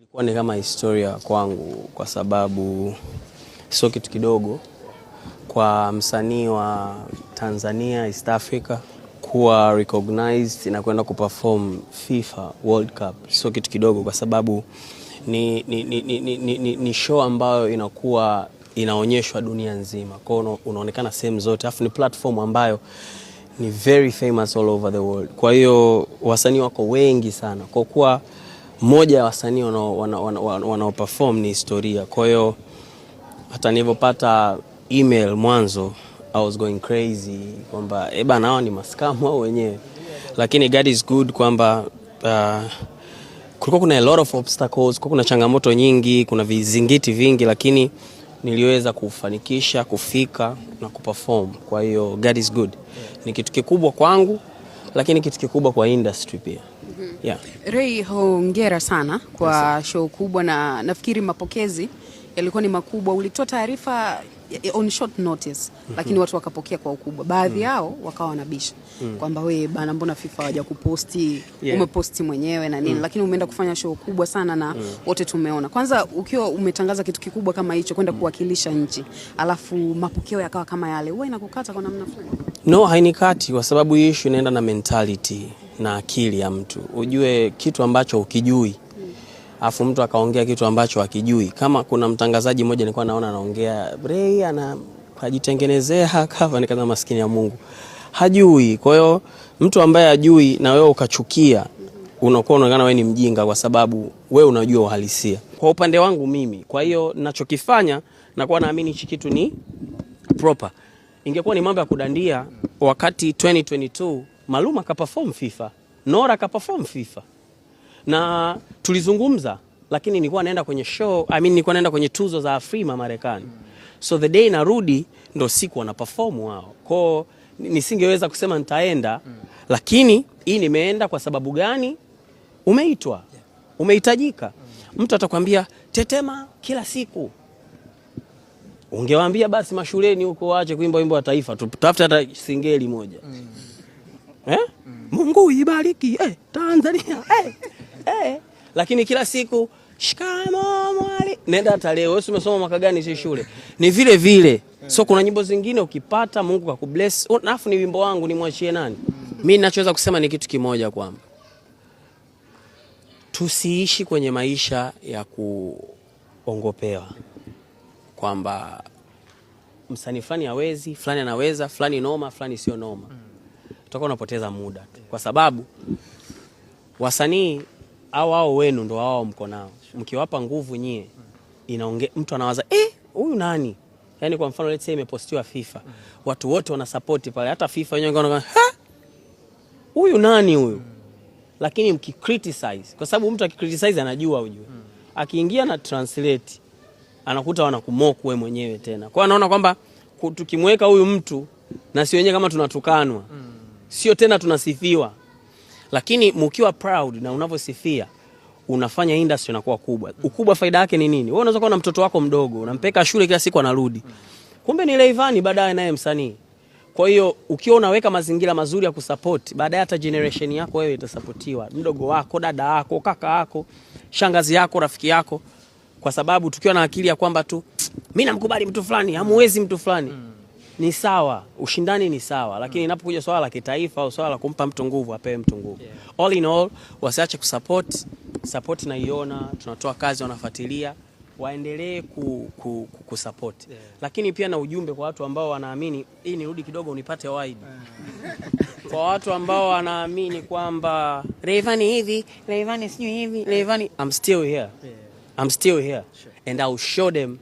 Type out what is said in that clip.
Ilikuwa ni kama historia kwangu kwa sababu sio kitu kidogo kwa msanii wa Tanzania, East Africa kuwa recognized na kwenda kuperform FIFA World Cup. Sio kitu kidogo kwa sababu ni show ambayo inakuwa inaonyeshwa dunia nzima. Kwa hiyo unaonekana sehemu zote. Alafu ni platform ambayo ni very famous all over the world. Kwa hiyo wasanii wako wengi sana. Kwa kuwa mmoja ya wasanii wanaoperform ni historia. Kwa hiyo hata nilipopata email mwanzo I was going crazy kwamba bana hao ni maskamu wao wenyewe. Lakini God is good kwamba kulikuwa kuna a lot of obstacles, kuna changamoto nyingi, kuna vizingiti vingi, lakini niliweza kufanikisha kufika na kuperform. Kwa hiyo God is good. Ni kitu kikubwa kwangu, lakini kitu kikubwa kwa industry pia. Yeah. Ray, hongera sana kwa show kubwa na nafikiri mapokezi yalikuwa ni makubwa. Ulitoa taarifa on short notice, lakini watu wakapokea kwa ukubwa. Baadhi yao wakawa wanabisha kwamba wewe bana, mbona FIFA hawaja kuposti, umeposti mwenyewe na nini, lakini umeenda kufanya show kubwa sana na wote tumeona. Kwanza ukiwa umetangaza kitu kikubwa kama hicho kwenda kuwakilisha nchi, alafu mapokeo yakawa kama yale, wewe inakukata kwa namna fulani? No, hainikati kwa sababu hii issue inaenda na mentality na akili ya mtu. Ujue kitu ambacho ukijui afu mtu akaongea kitu ambacho hakijui. Kama kuna mtangazaji mmoja nilikuwa naona anaongea Ray anajitengenezea cover, nikaza maskini ya Mungu hajui. Kwa hiyo mtu ambaye hajui na wewe ukachukia, unakuwa unaonekana wewe ni mjinga kwa sababu wewe unajua uhalisia. Kwa upande wangu mimi, kwa hiyo ninachokifanya nakuwa naamini hichi kitu ni proper. Ingekuwa ni mambo ya kudandia wakati 2022 Maluma kaperform FIFA, Nora kaperform FIFA na tulizungumza, lakini nilikuwa naenda kwenye show, nilikuwa naenda kwenye tuzo za Afrima Marekani. So the day narudi ndo siku wana perform wao. Kwa nisingeweza kusema nitaenda, lakini hii nimeenda kwa sababu gani? Umeitwa. Umehitajika. Mtu atakwambia tetema kila siku. Ungewaambia basi mashuleni huko waache kuimba wimbo wa taifa, tutafute hata singeli moja. Mungu ibariki Tanzania. Lakini kila siku shikamo mwali, nenda hata leo wewe umesoma mwaka gani si shule, ni vile vile. So kuna nyimbo zingine ukipata Mungu kakubless, alafu ni wimbo wangu nimwachie nani? Mimi ninachoweza kusema ni kitu kimoja, kwamba tusiishi kwenye maisha ya kuongopewa kwamba msanii fulani hawezi, fulani anaweza, fulani noma, fulani sio noma. Utakuwa unapoteza muda tu, kwa sababu wasanii hao wenu ndo wao mko nao. Mkiwapa nguvu nyie, mtu anawaza huyu nani? Yaani kwa mfano let's say imepostiwa FIFA, watu wote wana support pale, hata FIFA wenyewe wanaona huyu nani huyu? Lakini mkicriticize, kwa sababu mtu akicriticize anajua ujue, akiingia na translate anakuta wanakumoku wewe mwenyewe tena. Kwa anaona kwamba tukimweka huyu mtu na si wenyewe kama tunatukanwa, sio tena tunasifiwa. Lakini mkiwa proud na unavyosifia, unafanya industry inakuwa kubwa. Ukubwa faida yake ni nini? Wewe unaweza kuwa na mtoto wako mdogo, unampeka shule kila siku anarudi, kumbe ni Rayvanny baadaye naye msanii. Kwa hiyo ukiwa unaweka mazingira mazuri ya kusupport, baadaye hata generation yako wewe itasupportiwa, mdogo wako, dada yako, kaka yako, shangazi yako, rafiki yako. Kwa sababu tukiwa na akili ya kwamba tu mimi namkubali mtu fulani, hamuwezi mtu fulani, ni sawa, ushindani ni sawa, lakini inapokuja swala la kitaifa au swala la kumpa mtu nguvu, apewe mtu nguvu. All in all, wasiache support na iona, tunatoa kazi, wanafuatilia, waendelee kusupport. Lakini pia na ujumbe kwa watu ambao wanaamini, hii nirudi kidogo unipate wide. Kwa watu ambao wanaamini kwamba Rayvanny hivi, Rayvanny sijui hivi, Rayvanny, I'm still here. I'm still here and I'll show them